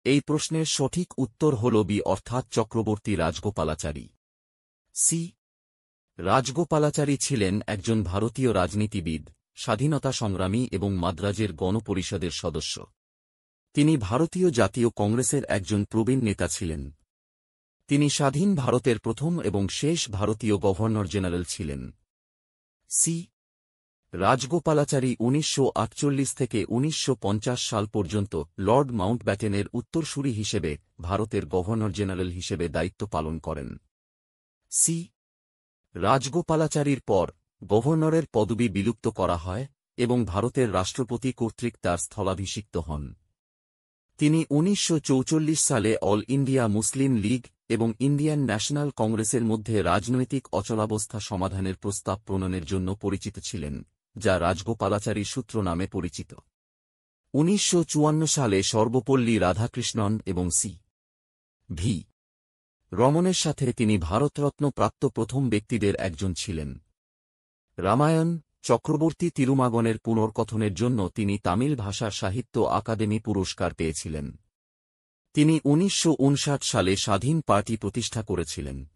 এই প্রশ্নের সঠিক উত্তর হল বি অর্থাৎ চক্রবর্তী রাজগোপালাচারী। সি। রাজগোপালাচারী ছিলেন একজন ভারতীয় রাজনীতিবিদ, স্বাধীনতা সংগ্রামী এবং মাদ্রাজের গণপরিষদের সদস্য। তিনি ভারতীয় জাতীয় কংগ্রেসের একজন প্রবীণ নেতা ছিলেন। তিনি স্বাধীন ভারতের প্রথম এবং শেষ ভারতীয় গভর্নর জেনারেল ছিলেন। সি। রাজগোপালাচারী 1948 থেকে 1950 সাল পর্যন্ত লর্ড মাউন্টব্যাটেনের উত্তরসূরি হিসেবে ভারতের গভর্নর জেনারেল হিসেবে দায়িত্ব পালন করেন। সি। রাজগোপালাচারীর পর গভর্নরের পদবি বিলুপ্ত করা হয় এবং ভারতের রাষ্ট্রপতি কর্তৃক তার স্থলাভিষিক্ত হন। তিনি 1944 সালে অল ইন্ডিয়া মুসলিম লীগ এবং ইন্ডিয়ান ন্যাশনাল কংগ্রেসের মধ্যে রাজনৈতিক অচলাবস্থা সমাধানের প্রস্তাব প্রণয়নের জন্য পরিচিত ছিলেন, যা রাজগোপালাচারী সূত্র নামে পরিচিত। 1954 সালে সর্বপল্লী রাধাকৃষ্ণন এবং সি. ভি. রমনের সাথে তিনি ভারতরত্ন প্রাপ্ত প্রথম ব্যক্তিদের একজন ছিলেন। রামায়ণ চক্রবর্তী তিরুমাগনের পুনর্কথনের জন্য তিনি তামিল ভাষা সাহিত্য আকাদেমি পুরস্কার পেয়েছিলেন। তিনি 1959 সালে স্বাধীন পার্টি প্রতিষ্ঠা করেছিলেন।